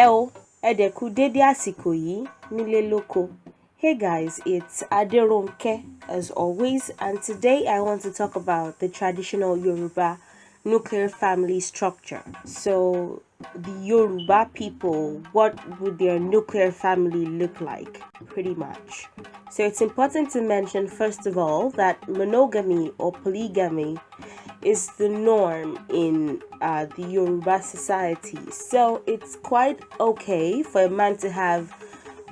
Leo, Edeku dédé àsìkò yìí nílé lóko. Hey guys, it's Aderonke as always, and today I want to talk about the traditional Yoruba nuclear family structure. So, the Yoruba people, what would their nuclear family look like? Pretty much. So, it's important to mention, first of all, that monogamy or polygamy is the norm in the Yoruba society. So, it's quite okay for a man to have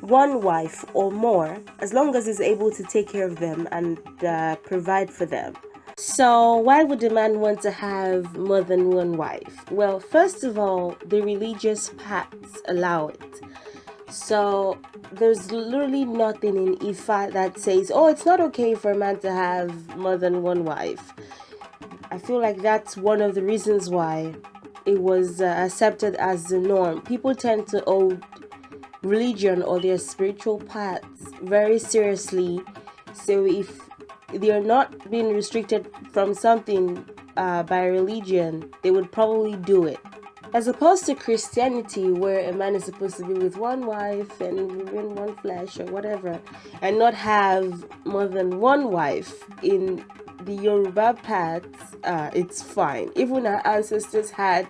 one wife or more, as long as he's able to take care of them and provide for them. So, why would a man want to have more than one wife? Well, first of all, the religious paths allow it. So, there's literally nothing in Ifa that says, oh, it's not okay for a man to have more than one wife. I feel like that's one of the reasons why it was accepted as the norm. People tend to hold religion or their spiritual paths very seriously. So if they're not being restricted from something by religion, they would probably do it. As opposed to Christianity, where a man is supposed to be with one wife and within one flesh or whatever, and not have more than one wife. In the Yoruba paths, it's fine. Even our ancestors had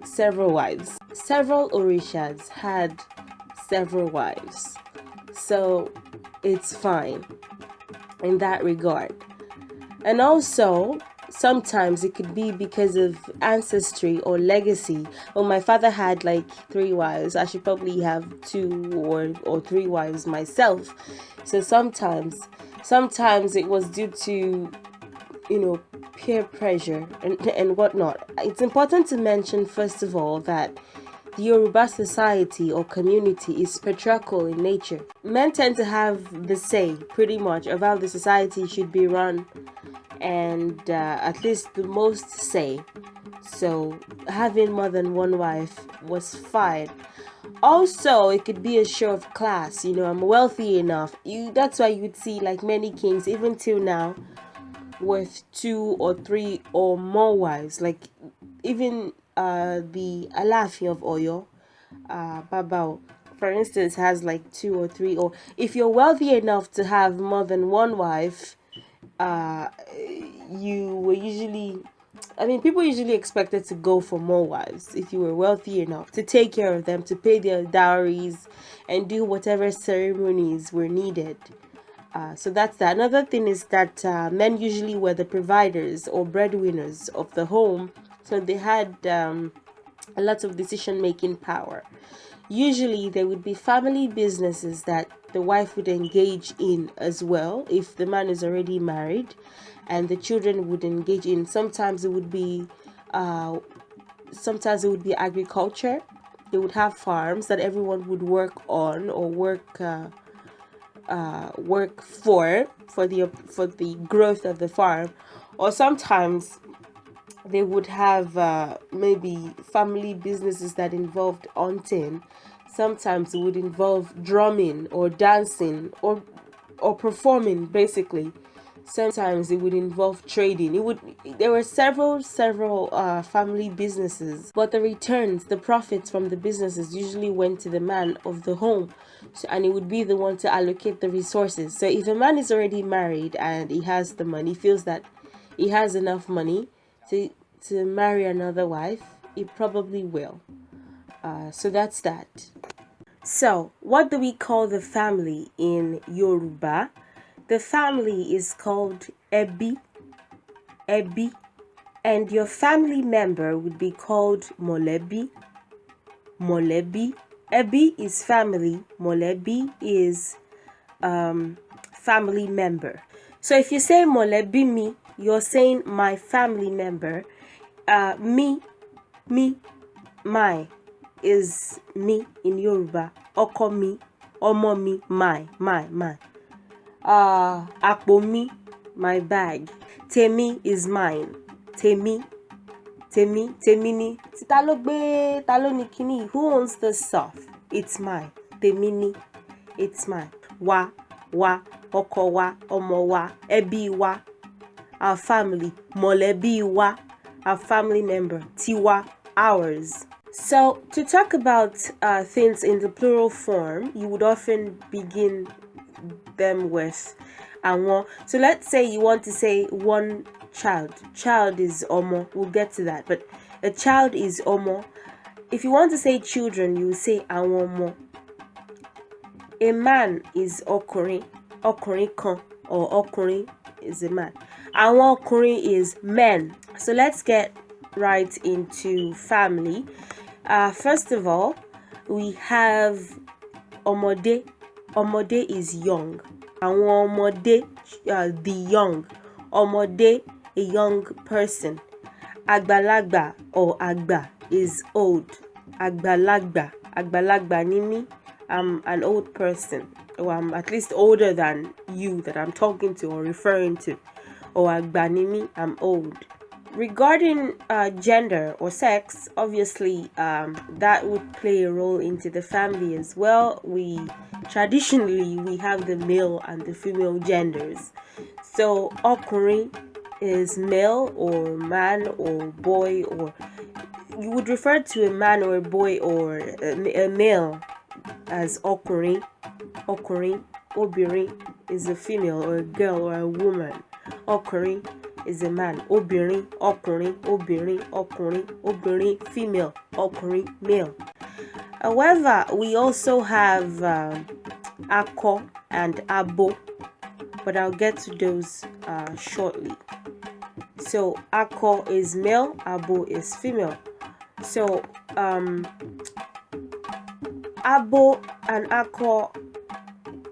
several wives. Several Orishas had several wives. So it's fine in that regard. And also, sometimes it could be because of ancestry or legacy. Well, my father had like 3 wives. I should probably have 2 or 3 wives myself. So sometimes it was due to, peer pressure and whatnot. It's important to mention, first of all, that the Yoruba society or community is patriarchal in nature. Men tend to have the say, pretty much, of how the society should be run, and at least the most say. So having more than one wife was fine. Also, it could be a show of class. I'm wealthy enough. That's why you'd see like many kings, even till now, with 2 or 3 or more wives. Like even the Alafi of Oyo, Babao, for instance, has like 2 or 3. Or if you're wealthy enough to have more than one wife, people usually expected to go for more wives if you were wealthy enough to take care of them, to pay their dowries, and do whatever ceremonies were needed. So that's that. Another thing is that men usually were the providers or breadwinners of the home, so they had a lot of decision-making power. Usually, there would be family businesses that the wife would engage in as well if the man is already married, and the children would engage in. Sometimes it would be agriculture. They would have farms that everyone would work on or work for the growth of the farm. Or sometimes they would have maybe family businesses that involved hunting. Sometimes it would involve drumming or dancing or performing, basically. Sometimes it would involve trading. There were several family businesses, but the returns, the profits from the businesses usually went to the man of the home. So, and he would be the one to allocate the resources. So if a man is already married and he has the money, feels that he has enough money to marry another wife, he probably will. So that's that. So what do we call the family in Yoruba? The family is called Ebi, and your family member would be called Molebi. Ebi is family, Molebi is family member. So if you say Molebi mi, you're saying my family member. Me, my is me in Yoruba. Oko mi, omo mi, my. Àpò mi, my bag. Tèmi is mine. Tèmi ni. Ta ló ní kíní? Who owns this stuff? It's mine. Tèmi ni. It's mine. Wa, ọkọ wa, ọmọ wa, ẹbí wa. Our family. Mọ̀lẹ́bí wa, our family member. Tiwa, ours. So, to talk about things in the plural form, you would often begin them with àwọn. So, let's say you want to say one child. Child is ọmọ. We'll get to that. But a child is ọmọ. If you want to say children, you will say àwọn ọmọ. A man is ọkùnrin. Ọkùnrin kan, or ọkùnrin is a man. Àwọn ọkùnrin is men. So, let's get right into family. First of all, we have ọmọdé. Ọmọdé is young. Àwọn ọmọdé, the young. Ọmọdé, a young person. Àgbàlagbà or àgbà is old. Àgbàlagbà. Àgbàlagbà ni mí. I'm an old person. Or I'm at least older than you that I'm talking to or referring to. Or àgbà ni mí, I'm old. Regarding gender or sex, obviously that would play a role into the family as well. Traditionally we have the male and the female genders. So ọkùnrin is male or man or boy, or you would refer to a man or a boy or a male as ọkùnrin. Ọkùnrin, obìnrin is a female or a girl or a woman. Ọkùnrin is a man. Obìnrin, ọkùnrin, obìnrin, ọkùnrin, obìnrin, female, ọkùnrin, male. However, we also have akọ and abo, but I'll get to those shortly. So akọ is male, abo is female. So abo and akọ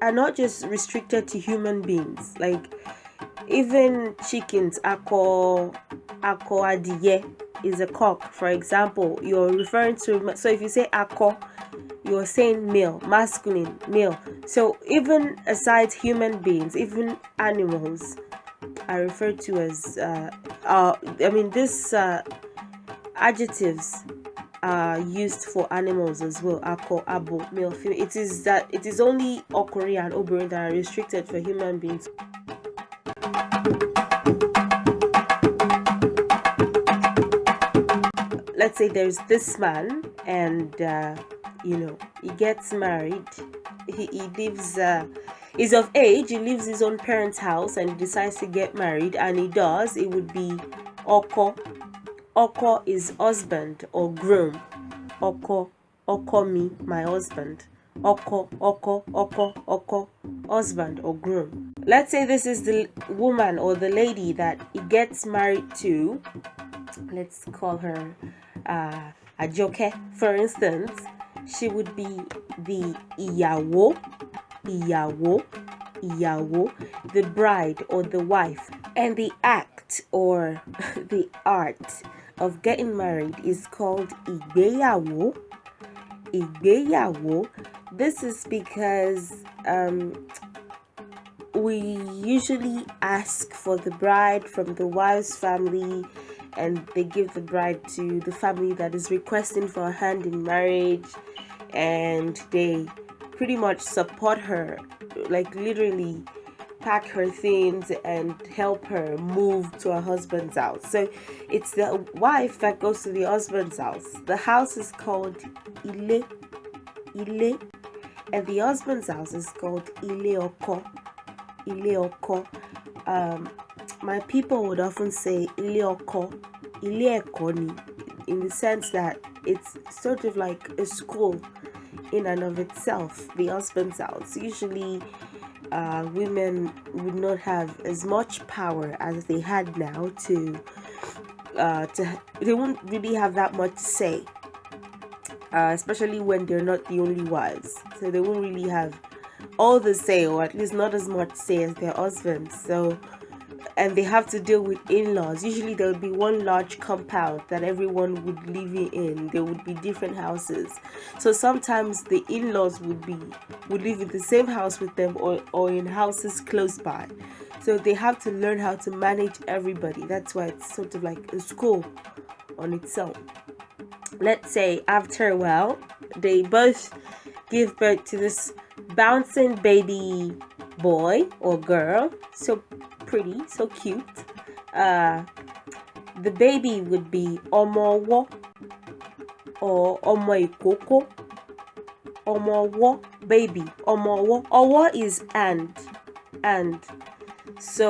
are not just restricted to human beings. Like even chickens, akọ adìyẹ is a cock, for example. You're referring to, so if you say akọ, you're saying male, masculine, male. So even aside human beings, even animals are referred to as these adjectives are used for animals as well. Akọ, abo, male, female. It is only ọkùnrin and obìnrin that are restricted for human beings. Let's say there's this man and he gets married. He lives is of age. He leaves his own parents' house and he decides to get married, and he does. It would be ọkọ. Ọkọ is husband or groom. Ọkọ me, my husband. Ọkọ, husband or groom. Let's say this is the woman or the lady that he gets married to. Let's call her Àjọkẹ́, for instance. She would be the ìyàwó, the bride or the wife. And the act or the art of getting married is called ìgbéyàwó. This is because we usually ask for the bride from the wife's family, and they give the bride to the family that is requesting for a hand in marriage, and they pretty much support her, like literally pack her things and help her move to her husband's house. So it's the wife that goes to the husband's house. The house is called ilé, and the husband's house is called ilé ọkọ. My people would often say ilé ọkọ, ilé ẹ̀kọ́ ni, in the sense that it's sort of like a school in and of itself, the husband's house. Usually women would not have as much power as they had now they wouldn't really have that much say, especially when they're not the only wives. So they won't really have all the say, or at least not as much say as their husbands. So, and they have to deal with in-laws. Usually there would be one large compound that everyone would live in. There would be different houses. So sometimes the in-laws would live in the same house with them, or in houses close by. So they have to learn how to manage everybody. That's why it's sort of like a school on itself. Let's say after a while, they both give birth to this bouncing baby boy or girl. So pretty, so cute. The baby would be ọmọ or ọmọ ìkókó, ọmọ ọwọ́, baby, ọmọ ọwọ́. Ọwọ́ is and. So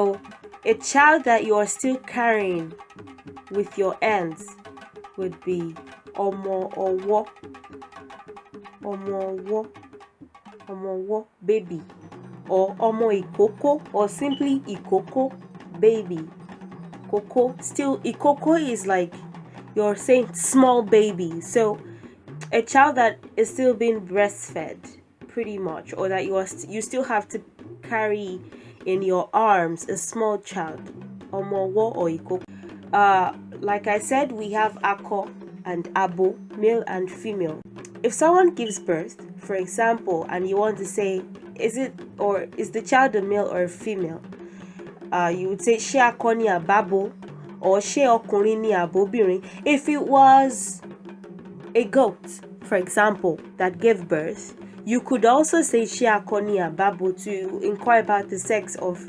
a child that you are still carrying with your hands would be ọmọ ọwọ́, ọmọ ọwọ́, ọmọ ọwọ́, baby, or ọmọ ìkókó, or simply ìkókó, baby. Koko, still ìkókó is like you're saying small baby, so a child that is still being breastfed, pretty much, or that you still have to carry in your arms a small child, ọmọ ọwọ́ or ìkókó. Like I said, we have akọ and abo, male and female. If someone gives birth, for example, and you want to say, is the child a male or a female? You would say ṣé akọ ni àbábo, or ṣé ọkùnrin ni àbóbìnrin. If it was a goat, for example, that gave birth, you could also say ṣé akọ ni àbábo to inquire about the sex of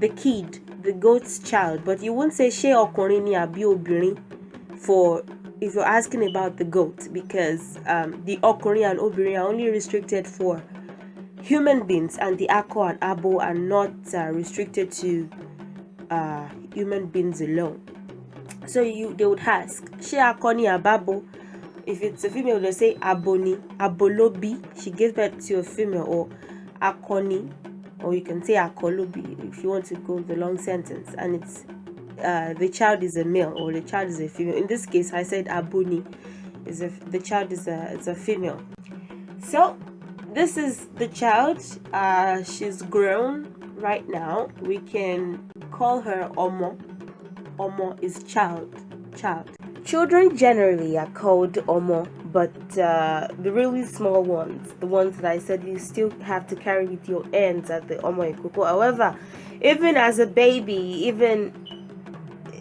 the kid, the goat's child, but you wouldn't say ṣé ọkùnrin ni àbí obìnrin for if you're asking about the goat, because the ọkùnrin and obìnrin are only restricted for human beings, and the akọ and abo are not restricted to human beings alone. So they would ask ṣé akọ ni àbábo. If it's a female, they'll say aboni, abolobi, she gives birth to a female, or akoni, or you can say akolobi if you want to go the long sentence, and it's the child is a male or the child is a female. In this case, I said aboni, the child is a female. So this is the child. She's grown right now. We can call her Omo. Omo is child. Children generally are called Omo, but the really small ones, the ones that I said you still have to carry with your hands, at the Omo Ikoko. However, even as a baby, even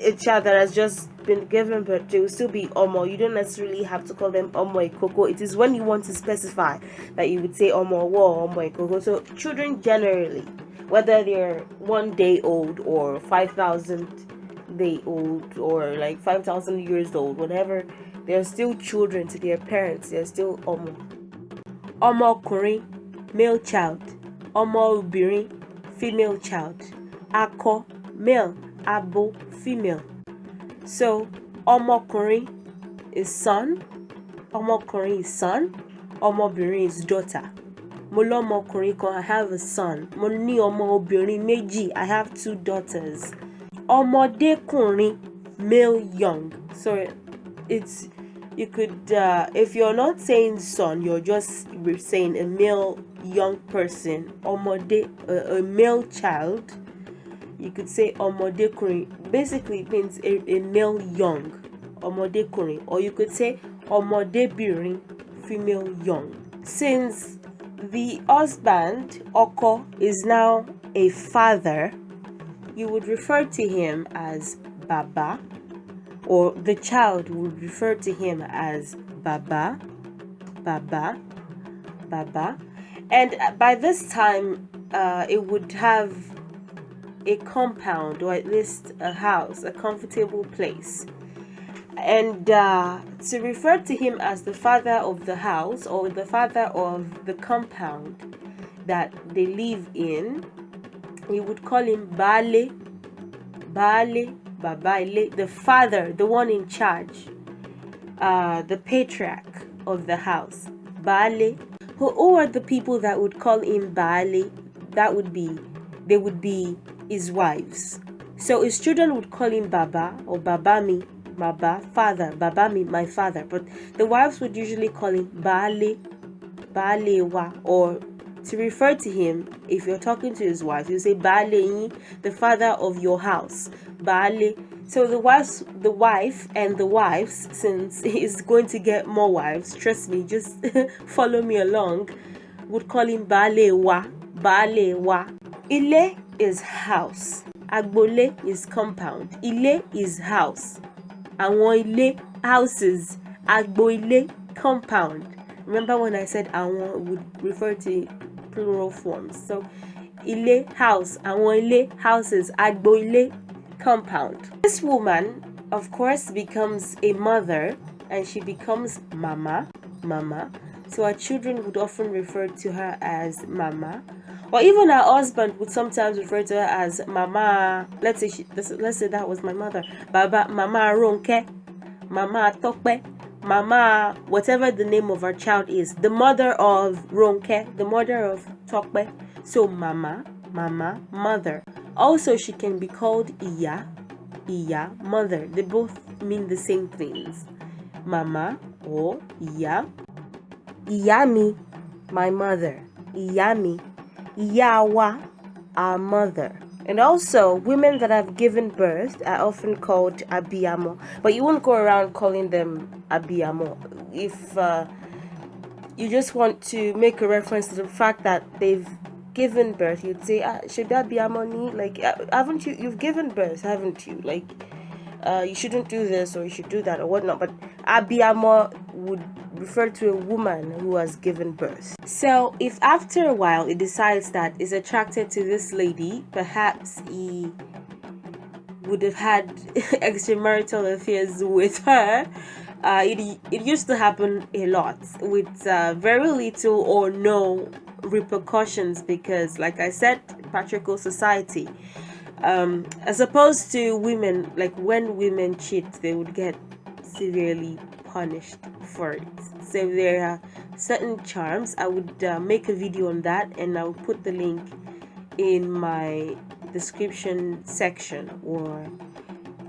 a child that has just been given birth, they will still be Omo. You don't necessarily have to call them Omo Ikoko. It is when you want to specify that you would say Omo Wo, Omo Ikoko. So children generally, whether they're 1 day old or 5,000 day old or like 5,000 years old, whatever, they're still children to their parents. They're still Omo. Ọmọkùnrin, male child. Ọmọbìnrin, female child. Akọ, male. Abo, female. So ọmọkùnrin is son. Ọmọkùnrin is son. Ọmọbìnrin is daughter. Mo lọ́mọkùnrin kan, I have a son. Mo ní ọmọbìnrin méjì, I have 2 daughters. Ọmọdékùnrin, male, young. So it's, you could if you're not saying son, you're just saying a male young person. Ọmọdé, a male child, you could say ọmọdékùnrin. Basically it means a male young, ọmọdékùnrin. Or you could say ọmọdébìnrin, female young. Since the husband, ọkọ, is now a father, you would refer to him as Baba, or the child would refer to him as Baba. And by this time, it would have a compound, or at least a house, a comfortable place. And to refer to him as the father of the house, or the father of the compound that they live in, you would call him Baale, Babaile, the father, the one in charge, the patriarch of the house. Baale. Who are the people that would call him Baale? They would be his wives. So his children would call him Baba, or Babami, Baba, father, Babami, my father. But the wives would usually call him Baale, Baalewa, or to refer to him, if you're talking to his wife, you say Baale, the father of your house. Baale. So the wife and the wives, since he's going to get more wives, trust me, just follow me along, would call him Baalewa. Ile is house. Agbole is compound. Ile is house. Àwọn ilé, houses. Agbo ile, compound. Remember when I said àwọn would refer to plural forms. So ile, house. Àwọn ilé, houses. Agbo ile, compound. This woman, of course, becomes a mother and she becomes mama. So our children would often refer to her as mama, or even her husband would sometimes refer to her as mama. Let's say that was my mother, baba, mama Ronke, mama Tokpe, mama, whatever the name of our child is, the mother of Ronke, the mother of Tokpe. So mama, mother. Also, she can be called iya, mother. They both mean the same things. Mama or iya. Iyami, my mother. Iyami. Iyawa, our mother. And also, women that have given birth are often called abiyamo. But you won't go around calling them abiyamo. If you just want to make a reference to the fact that they've given birth, you'd say, should that be amoni? Like, haven't you've given birth, haven't you? Like, you shouldn't do this or you should do that or whatnot. But abiyamo would refer to a woman who has given birth. So if after a while it decides that it's attracted to this lady, perhaps he would have had extramarital affairs with her. It used to happen a lot with very little or no repercussions, because like I said, patriarchal society, as opposed to women, like when women cheat, they would get severely punished for it. So there are certain charms. I would make a video on that, and I'll put the link in my description section or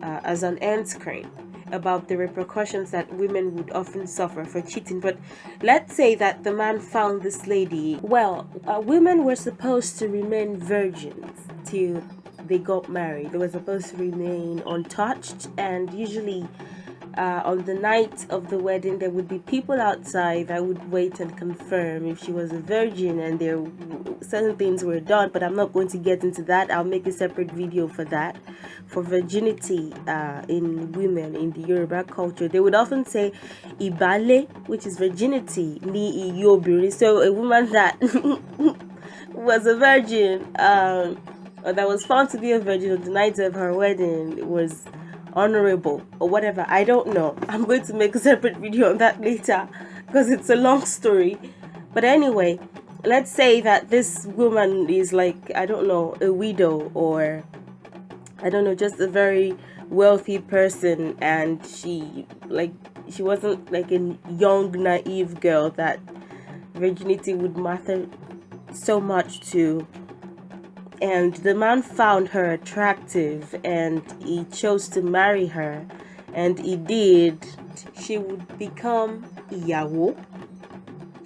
as an end screen about the repercussions that women would often suffer for cheating. But let's say that the man found this lady. Well, women were supposed to remain virgins till they got married. They were supposed to remain untouched, and usually on the night of the wedding there would be people outside that would wait and confirm if she was a virgin, and there certain things were done, but I'm not going to get into that. I'll make a separate video for that, for virginity in women in the Yoruba culture. They would often say ibale, which is virginity, ni iyobiri. So a woman that was a virgin, or that was found to be a virgin on the night of her wedding, was honorable or whatever. I don't know. I'm going to make a separate video on that later because it's a long story. But anyway, let's say that this woman is like, I don't know, a widow, or I don't know, just a very wealthy person, and she wasn't like a young naive girl that virginity would matter so much to. And the man found her attractive and he chose to marry her, and he did. She would become Iyawo.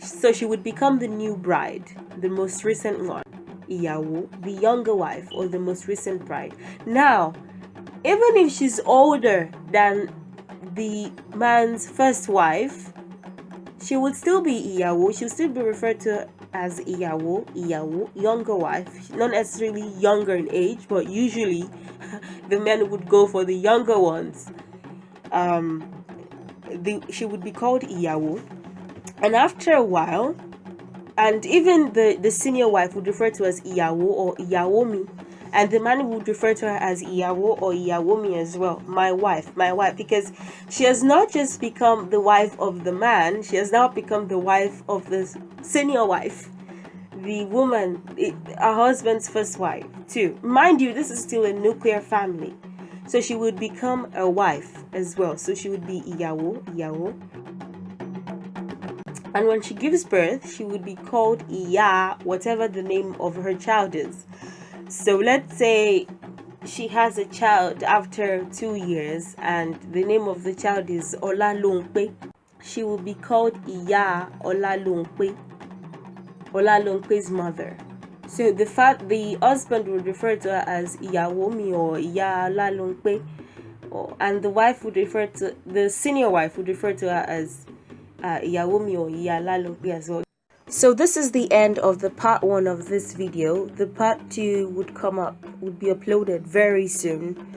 So she would become the new bride, the most recent one. Iyawo, the younger wife or the most recent bride. Now, even if she's older than the man's first wife, she would still be Iyawo. She would still be referred to as Iyawo, younger wife, not necessarily younger in age, but usually the men would go for the younger ones. She would be called Iyawo, and after a while, and even the senior wife would refer to as Iyawo or Iyawomi, and the man would refer to her as Iyawo or Iyawomi as well. My wife, because she has not just become the wife of the man, she has now become the wife of the senior wife, the woman, her husband's first wife too. Mind you, this is still a nuclear family, so she would become a wife as well. So she would be Iyawo. And when she gives birth, she would be called Iya, whatever the name of her child is. So let's say she has a child after 2 years and the name of the child is Olalongpe. She will be called Iya Olalongpe, Olalongpe's mother. So the husband would refer to her as Iyawomi or Iya Olalongpe, and the senior wife would refer to her as Iyawomi or Iya Olalongpe as well. So this is the end of the part 1 of this video. The part 2 would be uploaded very soon,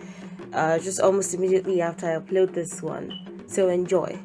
just almost immediately after I upload this one. So enjoy.